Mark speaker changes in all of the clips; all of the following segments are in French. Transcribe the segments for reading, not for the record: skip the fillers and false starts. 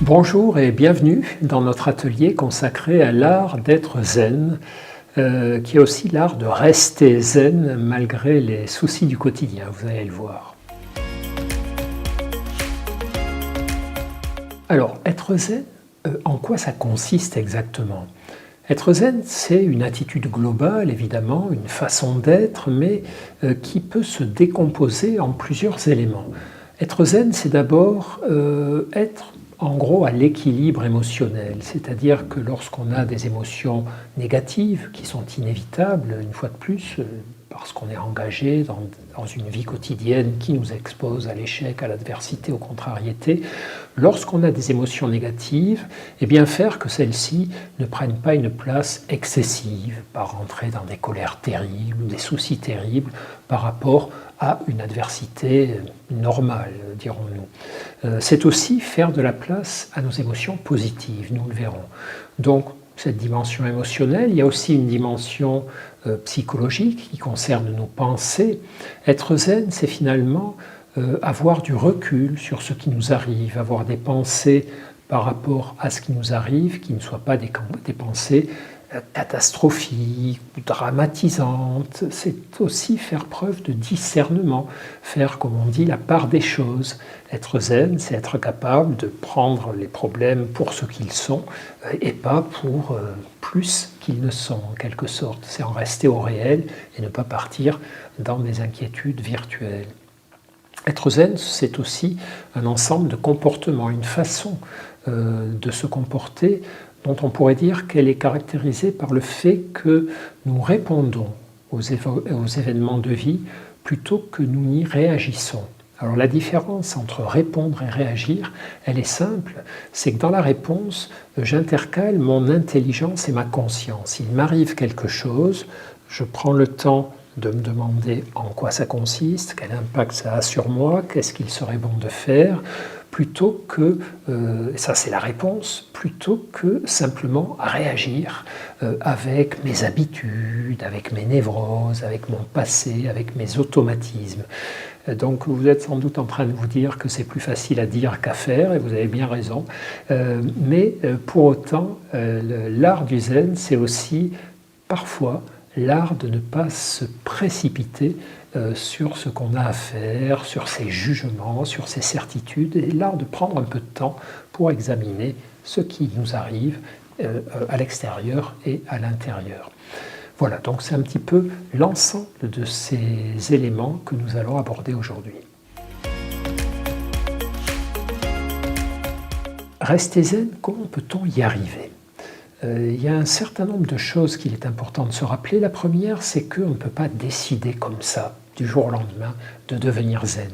Speaker 1: Bonjour et bienvenue dans notre atelier consacré à l'art d'être zen, qui est aussi l'art de rester zen malgré les soucis du quotidien, vous allez le voir. Alors, être zen, en quoi ça consiste exactement ? Être zen, c'est une attitude globale, évidemment, une façon d'être, mais qui peut se décomposer en plusieurs éléments. Être zen, c'est d'abord être en gros à l'équilibre émotionnel, c'est-à-dire que lorsqu'on a des émotions négatives qui sont inévitables, une fois de plus, parce qu'on est engagé dans une vie quotidienne qui nous expose à l'échec, à l'adversité, aux contrariétés, lorsqu'on a des émotions négatives, eh bien faire que celles-ci ne prennent pas une place excessive, pas rentrer dans des colères terribles ou des soucis terribles par rapport à une adversité normale, dirons-nous. C'est aussi faire de la place à nos émotions positives, nous le verrons. Donc, cette dimension émotionnelle, il y a aussi une dimension psychologique qui concerne nos pensées. Être zen, c'est finalement avoir du recul sur ce qui nous arrive, avoir des pensées par rapport à ce qui nous arrive, qui ne soient pas des pensées catastrophiques ou dramatisantes. C'est aussi faire preuve de discernement, faire, comme on dit, la part des choses. Être zen, c'est être capable de prendre les problèmes pour ce qu'ils sont et pas pour plus qu'ils ne sont, en quelque sorte. C'est en rester au réel et ne pas partir dans des inquiétudes virtuelles. Être zen, c'est aussi un ensemble de comportements, une façon de se comporter dont on pourrait dire qu'elle est caractérisée par le fait que nous répondons aux événements de vie plutôt que nous n'y réagissons. Alors la différence entre répondre et réagir, elle est simple, c'est que dans la réponse, j'intercale mon intelligence et ma conscience. Il m'arrive quelque chose, je prends le temps de me demander en quoi ça consiste, quel impact ça a sur moi, qu'est-ce qu'il serait bon de faire, plutôt que, ça c'est la réponse, plutôt que simplement réagir avec mes habitudes, avec mes névroses, avec mon passé, avec mes automatismes. Donc vous êtes sans doute en train de vous dire que c'est plus facile à dire qu'à faire, et vous avez bien raison, mais pour autant, l'art du zen, c'est aussi parfois l'art de ne pas se précipiter sur ce qu'on a à faire, sur ses jugements, sur ses certitudes, et l'art de prendre un peu de temps pour examiner ce qui nous arrive à l'extérieur et à l'intérieur. Voilà, donc c'est un petit peu l'ensemble de ces éléments que nous allons aborder aujourd'hui. Rester zen, comment peut-on y arriver ? Il y a un certain nombre de choses qu'il est important de se rappeler. La première, c'est qu'on ne peut pas décider comme ça, du jour au lendemain, de devenir zen.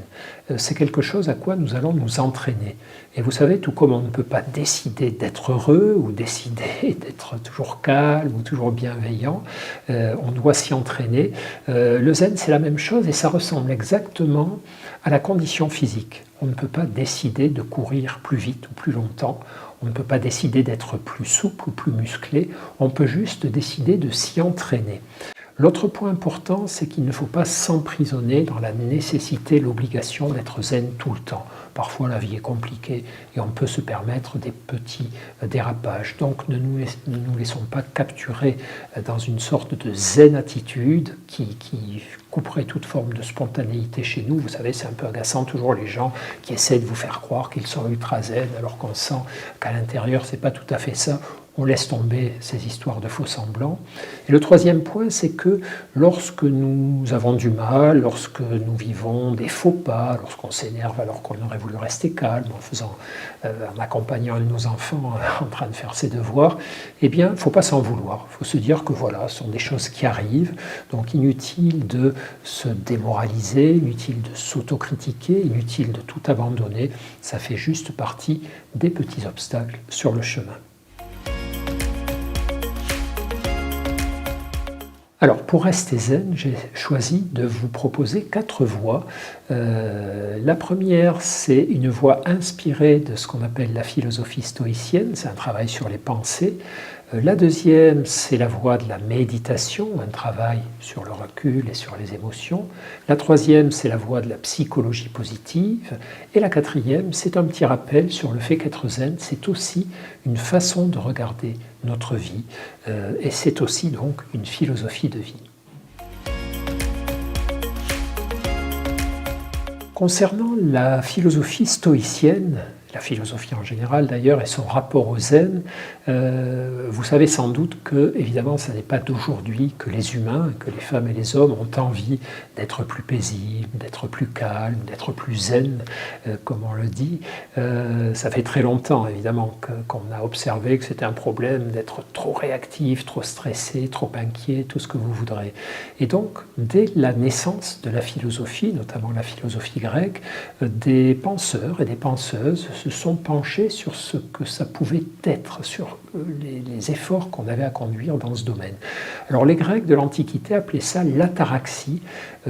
Speaker 1: C'est quelque chose à quoi nous allons nous entraîner. Et vous savez, tout comme on ne peut pas décider d'être heureux ou décider d'être toujours calme ou toujours bienveillant, on doit s'y entraîner. Le zen, c'est la même chose et ça ressemble exactement à la condition physique. On ne peut pas décider de courir plus vite ou plus longtemps. On ne peut pas décider d'être plus souple ou plus musclé. On peut juste décider de s'y entraîner. L'autre point important, c'est qu'il ne faut pas s'emprisonner dans la nécessité, l'obligation d'être zen tout le temps. Parfois, la vie est compliquée et on peut se permettre des petits dérapages. Donc, ne nous laissons pas capturer dans une sorte de zen attitude qui couperait toute forme de spontanéité chez nous. Vous savez, c'est un peu agaçant toujours les gens qui essaient de vous faire croire qu'ils sont ultra zen alors qu'on sent qu'à l'intérieur, c'est pas tout à fait ça. On laisse tomber ces histoires de faux semblants. Et le troisième point, c'est que lorsque nous avons du mal, lorsque nous vivons des faux pas, lorsqu'on s'énerve alors qu'on aurait voulu rester calme en accompagnant un de nos enfants en train de faire ses devoirs, eh bien, il ne faut pas s'en vouloir. Il faut se dire que voilà, ce sont des choses qui arrivent, donc inutile de se démoraliser, inutile de s'autocritiquer, inutile de tout abandonner. Ça fait juste partie des petits obstacles sur le chemin. Alors, pour rester zen, j'ai choisi de vous proposer 4 voies. La première, c'est une voie inspirée de ce qu'on appelle la philosophie stoïcienne, c'est un travail sur les pensées. La deuxième, c'est la voie de la méditation, un travail sur le recul et sur les émotions. La troisième, c'est la voie de la psychologie positive. Et la quatrième, c'est un petit rappel sur le fait qu'être zen, c'est aussi une façon de regarder notre vie. Et c'est aussi donc une philosophie de vie. Concernant la philosophie stoïcienne, la philosophie en général d'ailleurs, et son rapport au zen, vous savez sans doute que, évidemment, ce n'est pas d'aujourd'hui que les humains, que les femmes et les hommes ont envie d'être plus paisibles, d'être plus calmes, d'être plus zen, comme on le dit. Ça fait très longtemps, évidemment, qu'on a observé que c'était un problème d'être trop réactif, trop stressé, trop inquiet, tout ce que vous voudrez. Et donc, dès la naissance de la philosophie, notamment la philosophie grecque, des penseurs et des penseuses se sont penchés sur ce que ça pouvait être, sur les efforts qu'on avait à conduire dans ce domaine. Alors les Grecs de l'Antiquité appelaient ça l'ataraxie,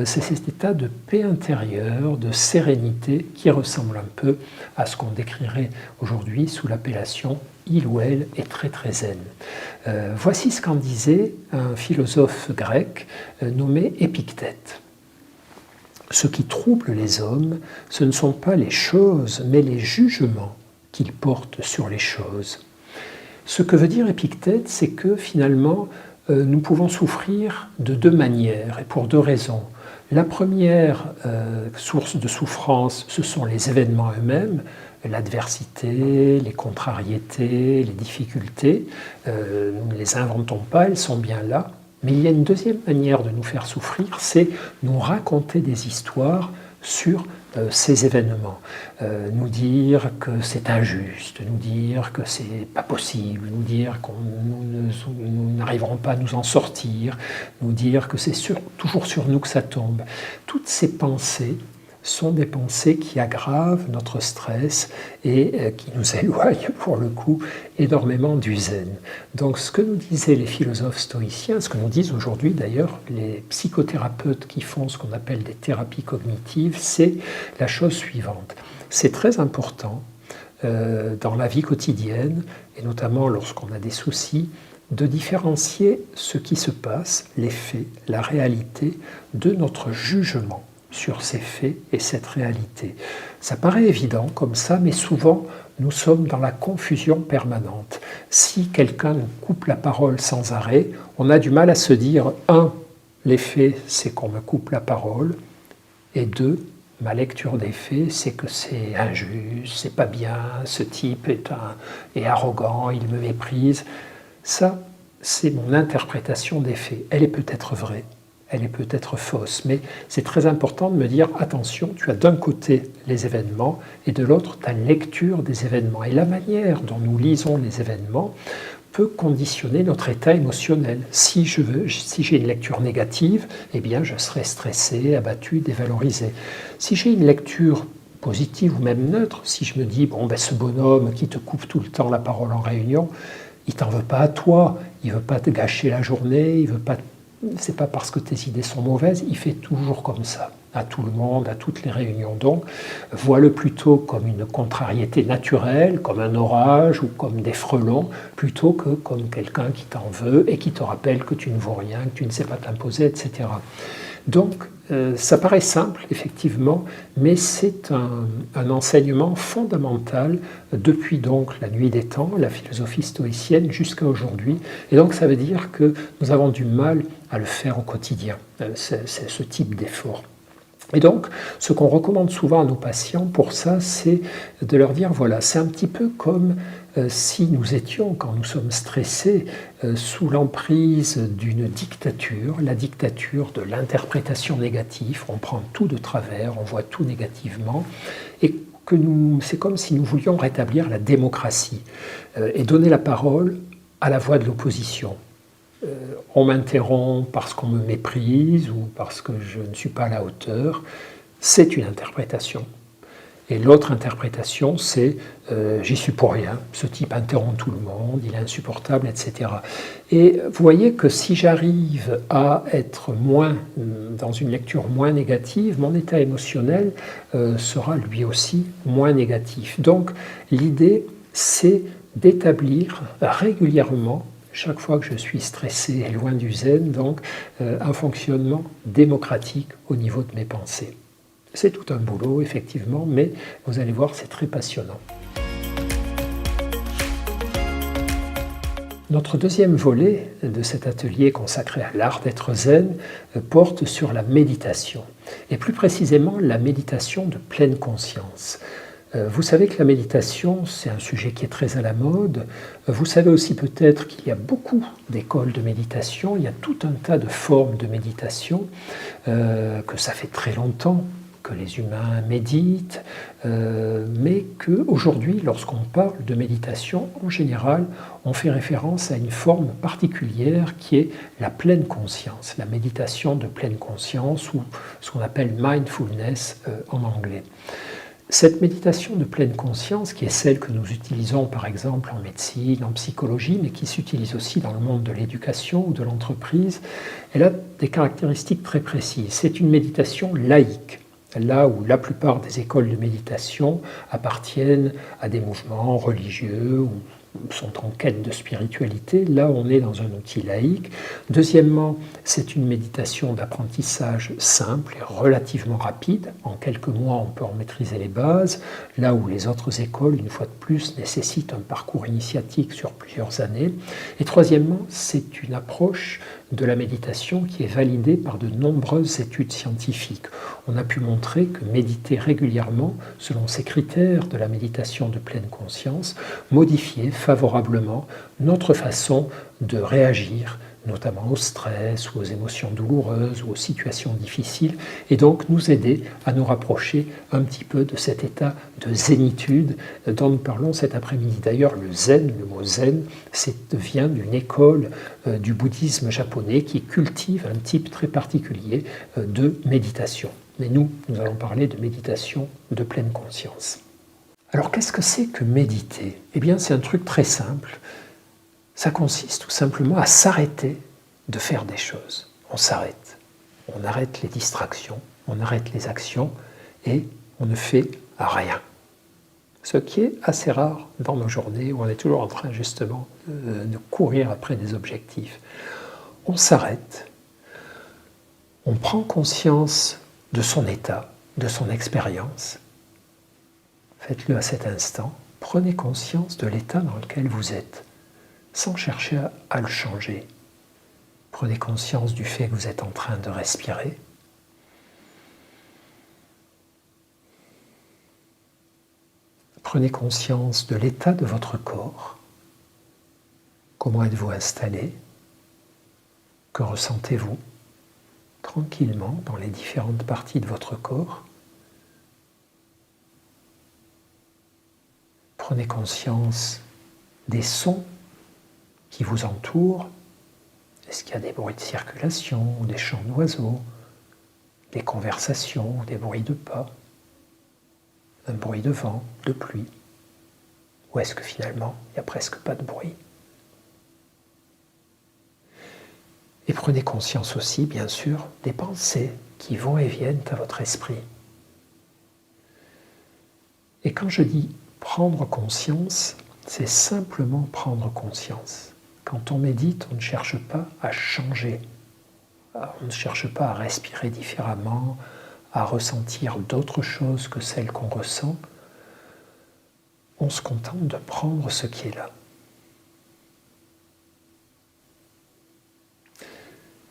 Speaker 1: c'est cet état de paix intérieure, de sérénité qui ressemble un peu à ce qu'on décrirait aujourd'hui sous l'appellation il ou elle est très très zen. Voici ce qu'en disait un philosophe grec nommé Épictète. Ce qui trouble les hommes, ce ne sont pas les choses, mais les jugements qu'ils portent sur les choses. Ce que veut dire Épictète, c'est que finalement, nous pouvons souffrir de deux manières, et pour deux raisons. La première source de souffrance, ce sont les événements eux-mêmes, l'adversité, les contrariétés, les difficultés. Nous ne les inventons pas, elles sont bien là. Mais il y a une deuxième manière de nous faire souffrir, c'est nous raconter des histoires sur ces événements. Nous dire que c'est injuste, nous dire que c'est pas possible, nous dire que nous n'arriverons pas à nous en sortir, nous dire que c'est toujours sur nous que ça tombe. Toutes ces pensées sont des pensées qui aggravent notre stress et qui nous éloignent pour le coup énormément du zen. Donc ce que nous disaient les philosophes stoïciens, ce que nous disent aujourd'hui d'ailleurs les psychothérapeutes qui font ce qu'on appelle des thérapies cognitives, c'est la chose suivante. C'est très important dans la vie quotidienne, et notamment lorsqu'on a des soucis, de différencier ce qui se passe, les faits, la réalité, de notre jugement sur ces faits et cette réalité. Ça paraît évident comme ça, mais souvent nous sommes dans la confusion permanente. Si quelqu'un nous coupe la parole sans arrêt, on a du mal à se dire, un, les faits, c'est qu'on me coupe la parole, et deux, ma lecture des faits, c'est que c'est injuste, c'est pas bien, ce type est arrogant, il me méprise. Ça, c'est mon interprétation des faits. Elle est peut-être vraie, elle est peut-être fausse, mais c'est très important de me dire, attention, tu as d'un côté les événements et de l'autre ta lecture des événements. Et la manière dont nous lisons les événements peut conditionner notre état émotionnel. Si j'ai une lecture négative, eh bien je serai stressé, abattu, dévalorisé. Si j'ai une lecture positive ou même neutre, si je me dis, bon, ben, ce bonhomme qui te coupe tout le temps la parole en réunion, il t'en veut pas à toi, il veut pas te gâcher la journée, il veut pas. C'est pas parce que tes idées sont mauvaises, il fait toujours comme ça, à tout le monde, à toutes les réunions. Donc, vois-le plutôt comme une contrariété naturelle, comme un orage ou comme des frelons, plutôt que comme quelqu'un qui t'en veut et qui te rappelle que tu ne vaux rien, que tu ne sais pas t'imposer, etc. Donc, ça paraît simple, effectivement, mais c'est un enseignement fondamental depuis donc la nuit des temps, la philosophie stoïcienne, jusqu'à aujourd'hui. Et donc, ça veut dire que nous avons du mal à le faire au quotidien, c'est ce type d'effort. Et donc, ce qu'on recommande souvent à nos patients pour ça, c'est de leur dire, voilà, c'est un petit peu comme si nous étions, quand nous sommes stressés, sous l'emprise d'une dictature, la dictature de l'interprétation négative, on prend tout de travers, on voit tout négativement, et que c'est comme si nous voulions rétablir la démocratie et donner la parole à la voix de l'opposition. On m'interrompt parce qu'on me méprise ou parce que je ne suis pas à la hauteur, c'est une interprétation. Et l'autre interprétation, c'est j'y suis pour rien, ce type interrompt tout le monde, il est insupportable, etc. Et vous voyez que si j'arrive à être dans une lecture moins négative, mon état émotionnel sera lui aussi moins négatif. Donc l'idée, c'est d'établir régulièrement chaque fois que je suis stressé et loin du zen, donc un fonctionnement démocratique au niveau de mes pensées. C'est tout un boulot, effectivement, mais vous allez voir, c'est très passionnant. Notre deuxième volet de cet atelier consacré à l'art d'être zen porte sur la méditation, et plus précisément la méditation de pleine conscience. Vous savez que la méditation, c'est un sujet qui est très à la mode. Vous savez aussi peut-être qu'il y a beaucoup d'écoles de méditation, il y a tout un tas de formes de méditation, que ça fait très longtemps que les humains méditent, mais qu'aujourd'hui, lorsqu'on parle de méditation, en général, on fait référence à une forme particulière qui est la pleine conscience, la méditation de pleine conscience, ou ce qu'on appelle mindfulness en anglais. Cette méditation de pleine conscience, qui est celle que nous utilisons par exemple en médecine, en psychologie, mais qui s'utilise aussi dans le monde de l'éducation ou de l'entreprise, elle a des caractéristiques très précises. C'est une méditation laïque, là où la plupart des écoles de méditation appartiennent à des mouvements religieux ou sont en quête de spiritualité. Là, on est dans un outil laïque. Deuxièmement, c'est une méditation d'apprentissage simple et relativement rapide. En quelques mois, on peut en maîtriser les bases, là où les autres écoles, une fois de plus, nécessitent un parcours initiatique sur plusieurs années. Et troisièmement, c'est une approche de la méditation qui est validée par de nombreuses études scientifiques. On a pu montrer que méditer régulièrement, selon ces critères de la méditation de pleine conscience, modifiait favorablement notre façon de réagir, notamment au stress ou aux émotions douloureuses ou aux situations difficiles, et donc nous aider à nous rapprocher un petit peu de cet état de zénitude dont nous parlons cet après-midi. D'ailleurs, le zen, le mot zen, vient d'une école du bouddhisme japonais qui cultive un type très particulier de méditation. Mais nous allons parler de méditation de pleine conscience. Alors qu'est-ce que c'est que méditer ? Eh bien, c'est un truc très simple. Ça consiste tout simplement à s'arrêter de faire des choses. On s'arrête. On arrête les distractions, on arrête les actions et on ne fait rien. Ce qui est assez rare dans nos journées où on est toujours en train justement de courir après des objectifs. On s'arrête, on prend conscience de son état, de son expérience. Faites-le à cet instant. Prenez conscience de l'état dans lequel vous êtes, sans chercher à le changer. Prenez conscience du fait que vous êtes en train de respirer. Prenez conscience de l'état de votre corps. Comment êtes-vous installé ? Que ressentez-vous tranquillement dans les différentes parties de votre corps ? Prenez conscience des sons qui vous entourent. Est-ce qu'il y a des bruits de circulation, des chants d'oiseaux, des conversations, des bruits de pas, un bruit de vent, de pluie? Ou est-ce que finalement, il n'y a presque pas de bruit? Et prenez conscience aussi, bien sûr, des pensées qui vont et viennent à votre esprit. Et quand je dis prendre conscience, c'est simplement prendre conscience. Quand on médite, on ne cherche pas à changer. On ne cherche pas à respirer différemment, à ressentir d'autres choses que celles qu'on ressent. On se contente de prendre ce qui est là.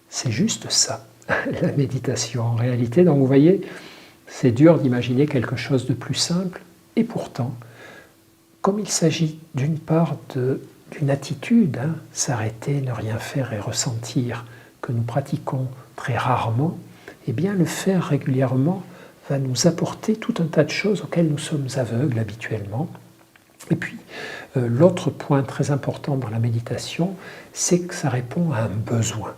Speaker 1: C'est juste ça, la méditation en réalité. Donc vous voyez, c'est dur d'imaginer quelque chose de plus simple, et pourtant, comme il s'agit d'une part d'une attitude, s'arrêter, ne rien faire et ressentir, que nous pratiquons très rarement, eh bien le faire régulièrement va nous apporter tout un tas de choses auxquelles nous sommes aveugles habituellement. Et puis, l'autre point très important dans la méditation, c'est que ça répond à un besoin.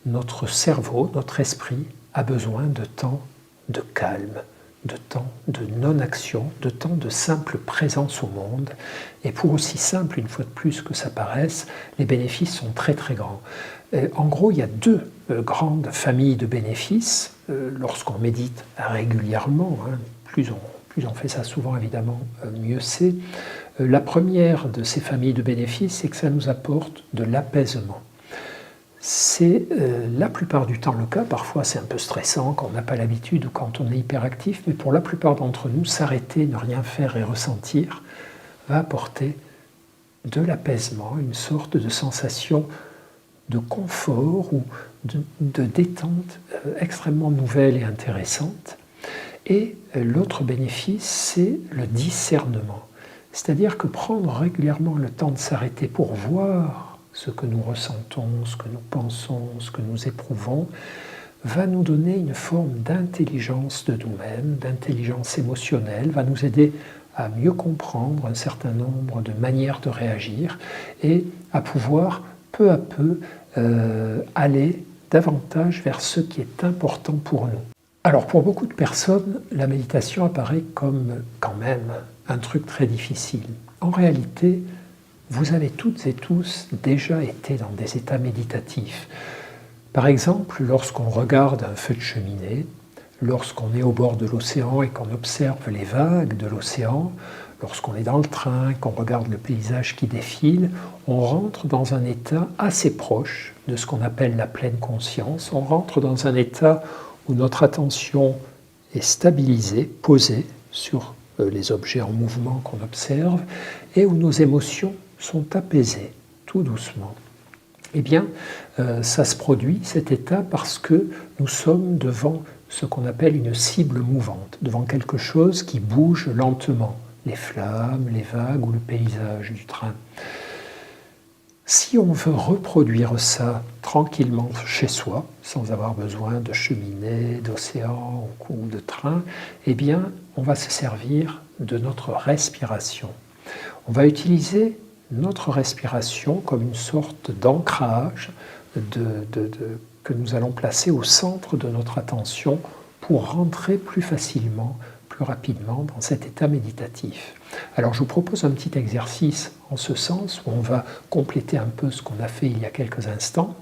Speaker 1: Notre cerveau, notre esprit a besoin de temps de calme, de temps de non-action, de temps de simple présence au monde. Et pour aussi simple, une fois de plus, que ça paraisse, les bénéfices sont très très grands. En gros, il y a deux grandes familles de bénéfices lorsqu'on médite régulièrement. Plus plus on fait ça souvent, évidemment, mieux c'est. La première de ces familles de bénéfices, c'est que ça nous apporte de l'apaisement. C'est la plupart du temps le cas, parfois c'est un peu stressant quand on n'a pas l'habitude ou quand on est hyperactif, mais pour la plupart d'entre nous, s'arrêter, ne rien faire et ressentir va apporter de l'apaisement, une sorte de sensation de confort ou de détente extrêmement nouvelle et intéressante. Et l'autre bénéfice, c'est le discernement. C'est-à-dire que prendre régulièrement le temps de s'arrêter pour voir ce que nous ressentons, ce que nous pensons, ce que nous éprouvons, va nous donner une forme d'intelligence de nous-mêmes, d'intelligence émotionnelle, va nous aider à mieux comprendre un certain nombre de manières de réagir et à pouvoir peu à peu aller davantage vers ce qui est important pour nous. Alors pour beaucoup de personnes, la méditation apparaît comme quand même un truc très difficile. En réalité, vous avez toutes et tous déjà été dans des états méditatifs. Par exemple, lorsqu'on regarde un feu de cheminée, lorsqu'on est au bord de l'océan et qu'on observe les vagues de l'océan, lorsqu'on est dans le train, qu'on regarde le paysage qui défile, on rentre dans un état assez proche de ce qu'on appelle la pleine conscience. On rentre dans un état où notre attention est stabilisée, posée sur les objets en mouvement qu'on observe et où nos émotions sont apaisées, tout doucement. Eh bien, ça se produit, cet état, parce que nous sommes devant ce qu'on appelle une cible mouvante, devant quelque chose qui bouge lentement, les flammes, les vagues ou le paysage du train. Si on veut reproduire ça tranquillement chez soi, sans avoir besoin de cheminée, d'océan ou de train, eh bien, on va se servir de notre respiration. On va utiliser notre respiration comme une sorte d'ancrage que nous allons placer au centre de notre attention pour rentrer plus facilement, plus rapidement dans cet état méditatif. Alors je vous propose un petit exercice en ce sens où on va compléter un peu ce qu'on a fait il y a quelques instants.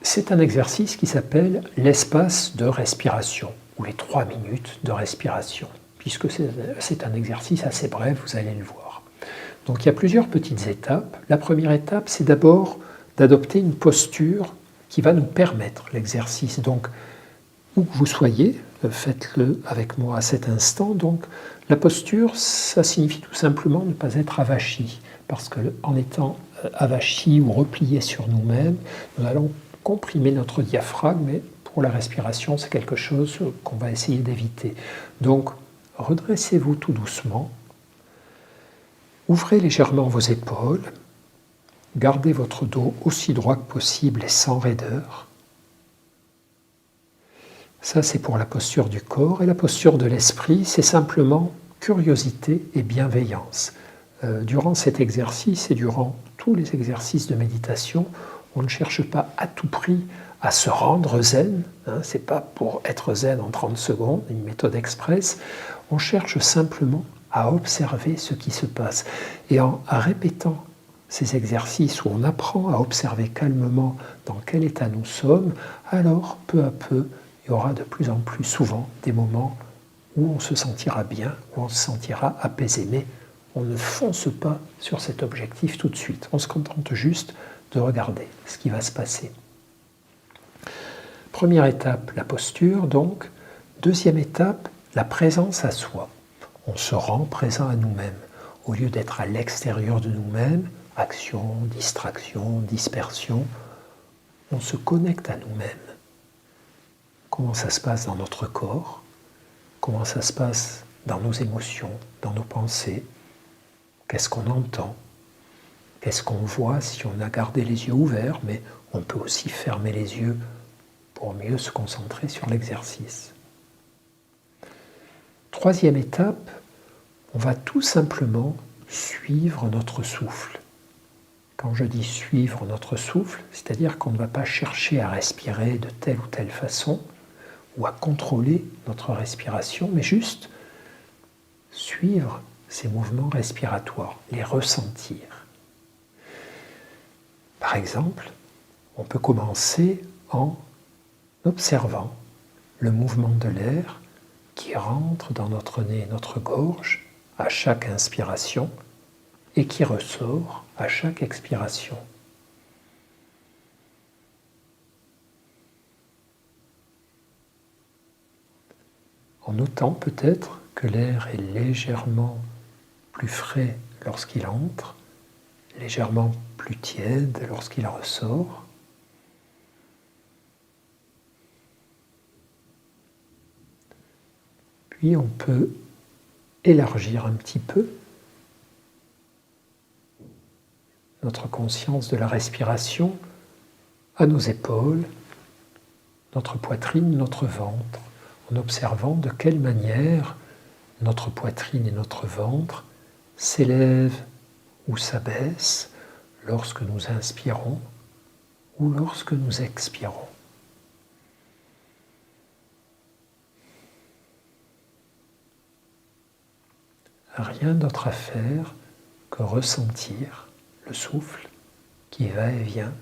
Speaker 1: C'est un exercice qui s'appelle l'espace de respiration ou les 3 minutes de respiration, puisque c'est un exercice assez bref, vous allez le voir. Donc il y a plusieurs petites étapes. La première étape, c'est d'abord d'adopter une posture qui va nous permettre l'exercice. Donc, où que vous soyez, faites-le avec moi à cet instant. Donc, la posture, ça signifie tout simplement ne pas être avachi, parce qu'en étant avachi ou replié sur nous-mêmes, nous allons comprimer notre diaphragme, mais pour la respiration, c'est quelque chose qu'on va essayer d'éviter. Donc, redressez-vous tout doucement. Ouvrez légèrement vos épaules, gardez votre dos aussi droit que possible et sans raideur. Ça, c'est pour la posture du corps. Et la posture de l'esprit, c'est simplement curiosité et bienveillance. Durant cet exercice et durant tous les exercices de méditation, on ne cherche pas à tout prix à se rendre zen. Ce n'est pas pour être zen en 30 secondes, une méthode express. On cherche simplement à observer ce qui se passe. Et en répétant ces exercices où on apprend à observer calmement dans quel état nous sommes, alors peu à peu, il y aura de plus en plus souvent des moments où on se sentira bien, où on se sentira apaisé. Mais on ne fonce pas sur cet objectif tout de suite. On se contente juste de regarder ce qui va se passer. Première étape, la posture, donc. Deuxième étape, la présence à soi. On se rend présent à nous-mêmes. Au lieu d'être à l'extérieur de nous-mêmes, action, distraction, dispersion, on se connecte à nous-mêmes. Comment ça se passe dans notre corps? Comment ça se passe dans nos émotions, dans nos pensées? Qu'est-ce qu'on entend? Qu'est-ce qu'on voit si on a gardé les yeux ouverts, mais on peut aussi fermer les yeux pour mieux se concentrer sur l'exercice. Troisième étape, on va tout simplement suivre notre souffle. Quand je dis suivre notre souffle, c'est-à-dire qu'on ne va pas chercher à respirer de telle ou telle façon ou à contrôler notre respiration, mais juste suivre ces mouvements respiratoires, les ressentir. Par exemple, on peut commencer en observant le mouvement de l'air qui qui rentre dans notre nez et notre gorge à chaque inspiration et qui ressort à chaque expiration. En notant peut-être que l'air est légèrement plus frais lorsqu'il entre, légèrement plus tiède lorsqu'il ressort. Puis on peut élargir un petit peu notre conscience de la respiration à nos épaules, notre poitrine, notre ventre, en observant de quelle manière notre poitrine et notre ventre s'élèvent ou s'abaissent lorsque nous inspirons ou lorsque nous expirons. Rien d'autre à faire que ressentir le souffle qui va et vient.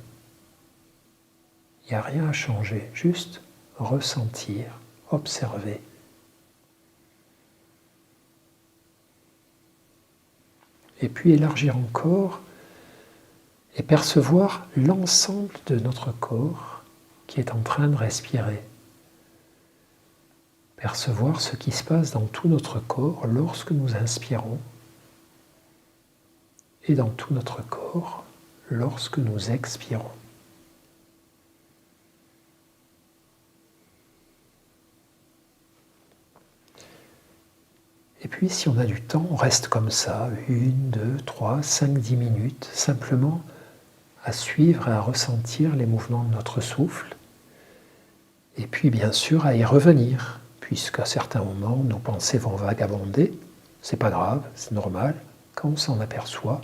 Speaker 1: Il n'y a rien à changer, juste ressentir, observer. Et puis élargir encore et percevoir l'ensemble de notre corps qui est en train de respirer. Percevoir ce qui se passe dans tout notre corps lorsque nous inspirons et dans tout notre corps lorsque nous expirons. Et puis si on a du temps, on reste comme ça, 1, 2, 3, 5, 10 minutes, simplement à suivre et à ressentir les mouvements de notre souffle, et puis bien sûr à y revenir, puisqu'à certains moments nos pensées vont vagabonder, c'est pas grave, c'est normal, quand on s'en aperçoit,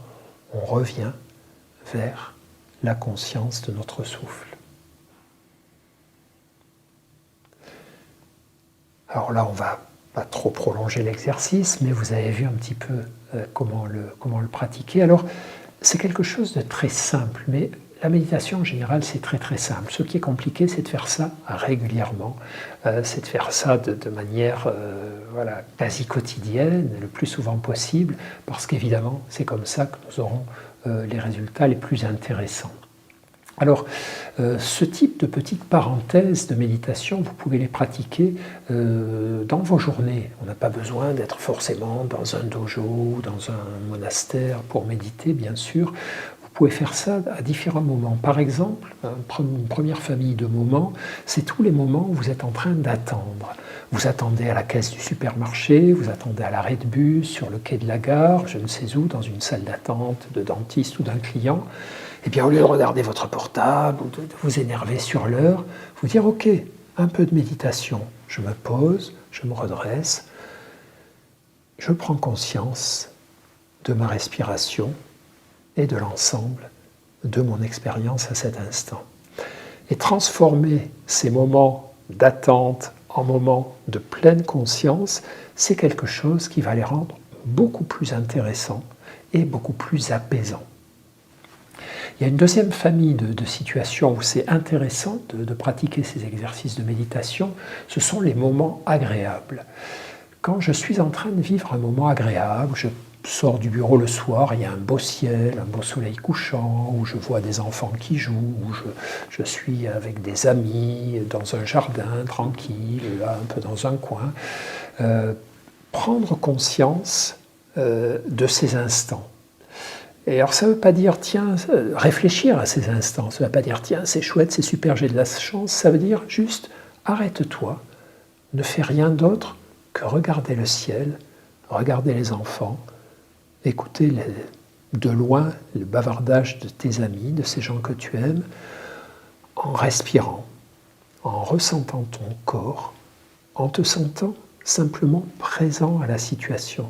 Speaker 1: on revient vers la conscience de notre souffle. Alors là, on va pas trop prolonger l'exercice, mais vous avez vu un petit peu comment le pratiquer. Alors, c'est quelque chose de très simple, mais la méditation en général, c'est très très simple. Ce qui est compliqué, c'est de faire ça régulièrement, c'est de faire ça de manière quasi quotidienne, le plus souvent possible, parce qu'évidemment, c'est comme ça que nous aurons les résultats les plus intéressants. Alors, ce type de petites parenthèses de méditation, vous pouvez les pratiquer dans vos journées. On n'a pas besoin d'être forcément dans un dojo ou dans un monastère pour méditer, bien sûr. Vous pouvez faire ça à différents moments. Par exemple, une première famille de moments, c'est tous les moments où vous êtes en train d'attendre. Vous attendez à la caisse du supermarché, vous attendez à l'arrêt de bus, sur le quai de la gare, je ne sais où, dans une salle d'attente de dentiste ou d'un client. Et bien, au lieu de regarder votre portable ou de vous énerver sur l'heure, vous dire « Ok, un peu de méditation. Je me pose, je me redresse, je prends conscience de ma respiration et de l'ensemble de mon expérience à cet instant. » Et transformer ces moments d'attente en moments de pleine conscience, c'est quelque chose qui va les rendre beaucoup plus intéressants et beaucoup plus apaisants. Il y a une deuxième famille de situations où c'est intéressant de pratiquer ces exercices de méditation, ce sont les moments agréables. Quand je suis en train de vivre un moment agréable, je sors du bureau le soir, il y a un beau ciel, un beau soleil couchant, où je vois des enfants qui jouent, où je suis avec des amis dans un jardin tranquille, là un peu dans un coin. Prendre conscience de ces instants. Et alors ça ne veut pas dire, tiens, réfléchir à ces instants, ça ne veut pas dire, tiens, c'est chouette, c'est super, j'ai de la chance, ça veut dire juste, arrête-toi, ne fais rien d'autre que regarder le ciel, regarder les enfants, écouter de loin le bavardage de tes amis, de ces gens que tu aimes, en respirant, en ressentant ton corps, en te sentant simplement présent à la situation.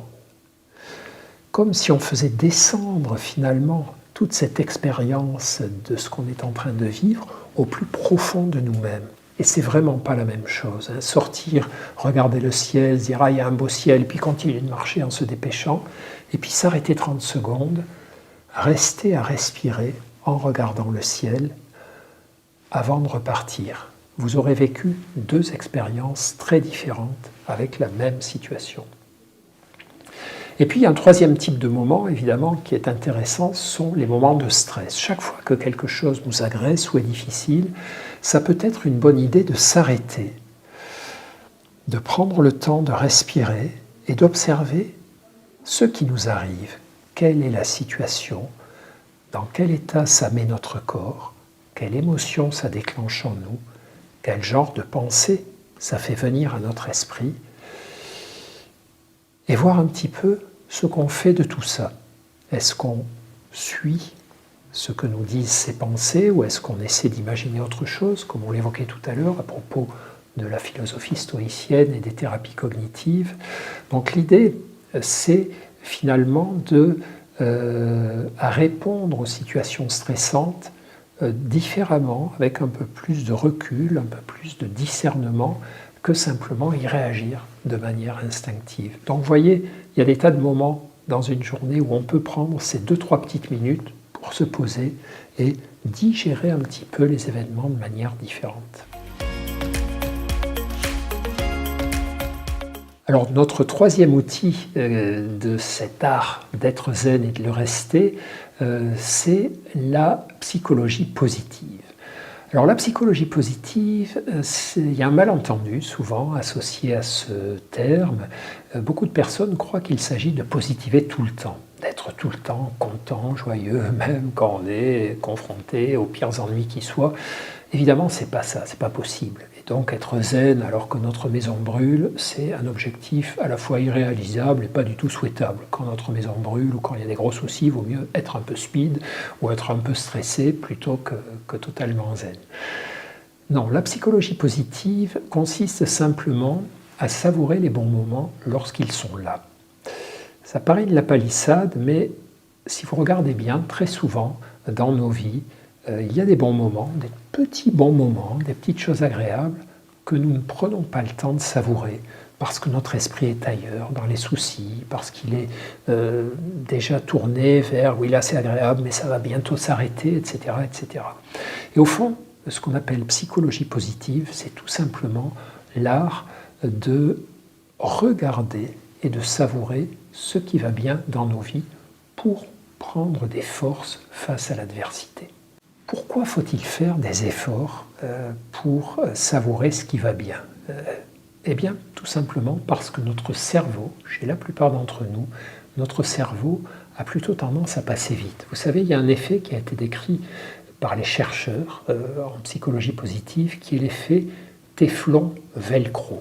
Speaker 1: Comme si on faisait descendre finalement toute cette expérience de ce qu'on est en train de vivre au plus profond de nous-mêmes. Et c'est vraiment pas la même chose. Sortir, regarder le ciel, dire « Ah, il y a un beau ciel », et puis continuer de marcher en se dépêchant, et puis s'arrêter 30 secondes, rester à respirer en regardant le ciel avant de repartir. vous aurez vécu deux expériences très différentes avec la même situation. Et puis, il y a un troisième type de moment, évidemment, qui est intéressant, ce sont les moments de stress. Chaque fois que quelque chose nous agresse ou est difficile, ça peut être une bonne idée de s'arrêter, de prendre le temps de respirer et d'observer ce qui nous arrive. Quelle est la situation? Dans quel état ça met notre corps? Quelle émotion ça déclenche en nous? Quel genre de pensée ça fait venir à notre esprit? Et voir un petit peu ce qu'on fait de tout ça. Est-ce qu'on suit ce que nous disent ces pensées ou est-ce qu'on essaie d'imaginer autre chose, comme on l'évoquait tout à l'heure à propos de la philosophie stoïcienne et des thérapies cognitives? Donc l'idée, c'est finalement à répondre aux situations stressantes différemment, avec un peu plus de recul, un peu plus de discernement, que simplement y réagir de manière instinctive. Donc vous voyez, il y a des tas de moments dans une journée où on peut prendre ces 2-3 petites minutes pour se poser et digérer un petit peu les événements de manière différente. Alors notre troisième outil de cet art d'être zen et de le rester, c'est la psychologie positive. Alors la psychologie positive, il y a un malentendu souvent associé à ce terme. Beaucoup de personnes croient qu'il s'agit de positiver tout le temps, d'être tout le temps content, joyeux, même quand on est confronté aux pires ennuis qui soient. Évidemment, c'est pas ça, c'est pas possible. Et donc être zen alors que notre maison brûle, c'est un objectif à la fois irréalisable et pas du tout souhaitable. Quand notre maison brûle ou quand il y a des gros soucis, il vaut mieux être un peu speed ou être un peu stressé plutôt que totalement zen. Non, la psychologie positive consiste simplement à savourer les bons moments lorsqu'ils sont là. Ça paraît une lapalissade, mais si vous regardez bien, très souvent dans nos vies, il y a des bons moments, des petits bons moments, des petites choses agréables que nous ne prenons pas le temps de savourer parce que notre esprit est ailleurs, dans les soucis, parce qu'il est déjà tourné vers oui là c'est agréable mais ça va bientôt s'arrêter, etc., etc. Et au fond, ce qu'on appelle psychologie positive, c'est tout simplement l'art de regarder et de savourer ce qui va bien dans nos vies pour prendre des forces face à l'adversité. Pourquoi faut-il faire des efforts pour savourer ce qui va bien? Eh bien, tout simplement parce que notre cerveau, chez la plupart d'entre nous, notre cerveau a plutôt tendance à passer vite. Vous savez, il y a un effet qui a été décrit par les chercheurs en psychologie positive, qui est l'effet téflon-velcro.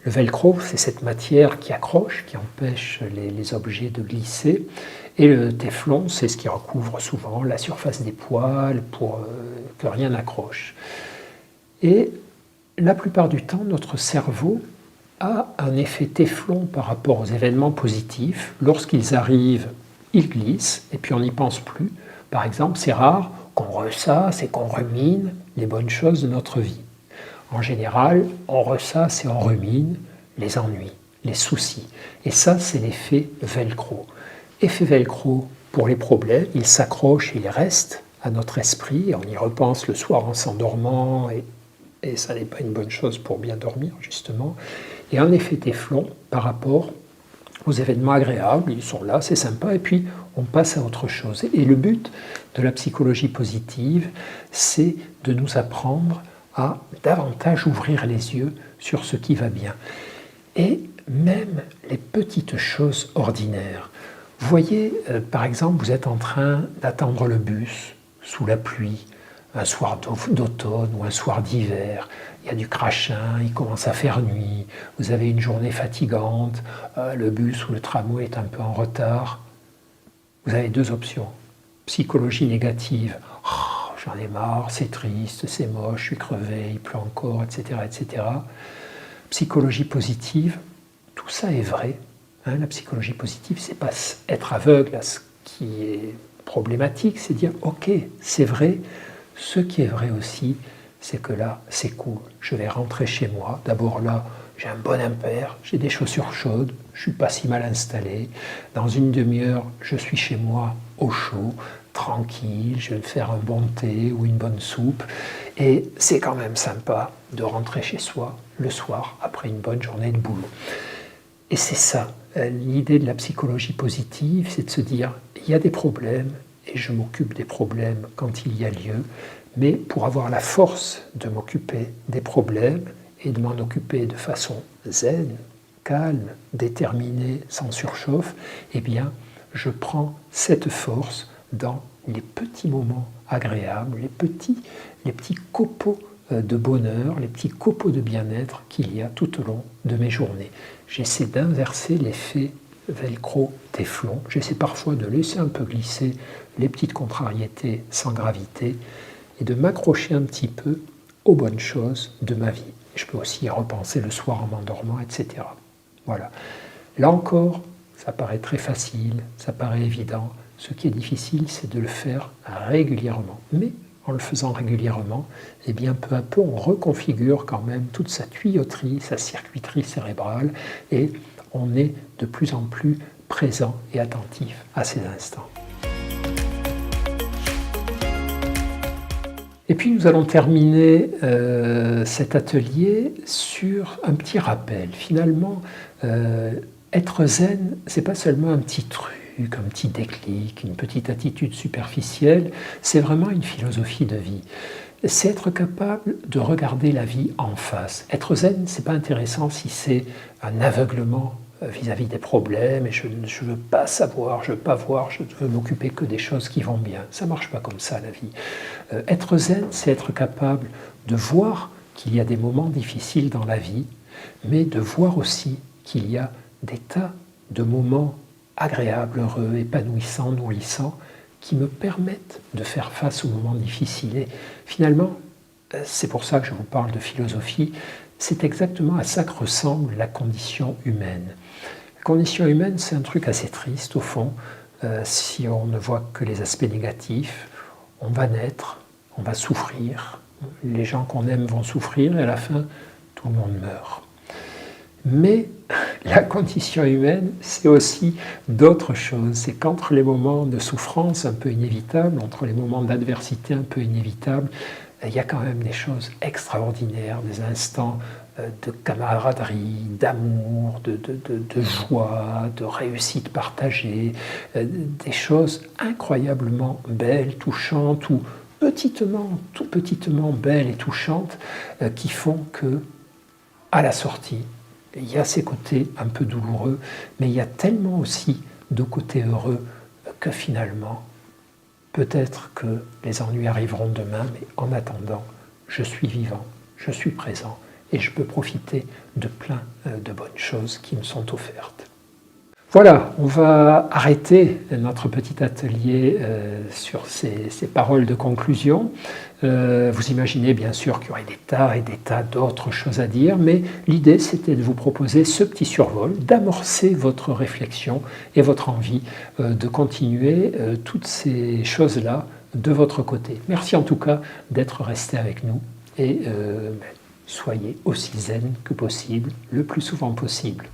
Speaker 1: Le velcro, c'est cette matière qui accroche, qui empêche les objets de glisser. Et le téflon, c'est ce qui recouvre souvent la surface des poils pour que rien n'accroche. Et la plupart du temps, notre cerveau a un effet téflon par rapport aux événements positifs. Lorsqu'ils arrivent, ils glissent et puis on n'y pense plus. Par exemple, c'est rare qu'on ressasse et qu'on rumine les bonnes choses de notre vie. En général, on ressasse et on rumine les ennuis, les soucis. Et ça, c'est l'effet velcro. Effet velcro pour les problèmes, il s'accroche et il reste à notre esprit, et on y repense le soir en s'endormant, et ça n'est pas une bonne chose pour bien dormir, justement. Et un effet téflon par rapport aux événements agréables, ils sont là, c'est sympa, et puis on passe à autre chose. Et le but de la psychologie positive, c'est de nous apprendre à davantage ouvrir les yeux sur ce qui va bien. Et même les petites choses ordinaires. Vous voyez, par exemple, vous êtes en train d'attendre le bus sous la pluie, un soir d'automne ou un soir d'hiver, il y a du crachin, il commence à faire nuit, vous avez une journée fatigante, le bus ou le tramway est un peu en retard. Vous avez deux options. Psychologie négative, oh, j'en ai marre, c'est triste, c'est moche, je suis crevé, il pleut encore, etc., etc. Psychologie positive, tout ça est vrai. Hein, la psychologie positive, c'est pas être aveugle à ce qui est problématique, c'est dire ok, c'est vrai. Ce qui est vrai aussi, c'est que là, c'est cool. Je vais rentrer chez moi. D'abord là, j'ai un bon impair, j'ai des chaussures chaudes, je suis pas si mal installé. Dans une demi-heure, je suis chez moi au chaud, tranquille, je vais me faire un bon thé ou une bonne soupe. Et c'est quand même sympa de rentrer chez soi le soir après une bonne journée de boulot. Et c'est ça, l'idée de la psychologie positive, c'est de se dire, il y a des problèmes et je m'occupe des problèmes quand il y a lieu, mais pour avoir la force de m'occuper des problèmes et de m'en occuper de façon zen, calme, déterminée, sans surchauffe, eh bien, je prends cette force dans les petits moments agréables, les petits copeaux de bonheur, les petits copeaux de bien-être qu'il y a tout au long de mes journées. J'essaie d'inverser l'effet velcro téflon. J'essaie parfois de laisser un peu glisser les petites contrariétés sans gravité et de m'accrocher un petit peu aux bonnes choses de ma vie. Je peux aussi y repenser le soir en m'endormant, etc. Voilà. Là encore, ça paraît très facile, ça paraît évident. Ce qui est difficile, c'est de le faire régulièrement. Mais en le faisant régulièrement, eh bien, peu à peu, on reconfigure quand même toute sa tuyauterie, sa circuiterie cérébrale, et on est de plus en plus présent et attentif à ces instants. Et puis nous allons terminer cet atelier sur un petit rappel. Finalement, être zen, c'est pas seulement un petit truc, un petit déclic, une petite attitude superficielle, c'est vraiment une philosophie de vie. C'est être capable de regarder la vie en face. Être zen, c'est pas intéressant si c'est un aveuglement vis-à-vis des problèmes et je ne veux pas savoir, je ne veux pas voir, je ne veux m'occuper que des choses qui vont bien. Ça ne marche pas comme ça la vie. Être zen, c'est être capable de voir qu'il y a des moments difficiles dans la vie, mais de voir aussi qu'il y a des tas de moments agréables, heureux, épanouissants, nourrissants, qui me permettent de faire face aux moments difficiles. Et finalement, c'est pour ça que je vous parle de philosophie, c'est exactement à ça que ressemble la condition humaine. La condition humaine, c'est un truc assez triste au fond, si on ne voit que les aspects négatifs. On va naître, on va souffrir, les gens qu'on aime vont souffrir et à la fin, tout le monde meurt. Mais la condition humaine, c'est aussi d'autres choses. C'est qu'entre les moments de souffrance un peu inévitables, entre les moments d'adversité un peu inévitables, il y a quand même des choses extraordinaires, des instants de camaraderie, d'amour, de joie, de réussite partagée, des choses incroyablement belles, touchantes, ou tout petitement belles et touchantes, qui font que, à la sortie, il y a ces côtés un peu douloureux, mais il y a tellement aussi de côtés heureux que finalement, peut-être que les ennuis arriveront demain, mais en attendant, je suis vivant, je suis présent et je peux profiter de plein de bonnes choses qui me sont offertes. Voilà, on va arrêter notre petit atelier sur ces paroles de conclusion. Vous imaginez bien sûr qu'il y aurait des tas et des tas d'autres choses à dire, mais l'idée c'était de vous proposer ce petit survol, d'amorcer votre réflexion et votre envie de continuer toutes ces choses-là de votre côté. Merci en tout cas d'être resté avec nous et soyez aussi zen que possible, le plus souvent possible.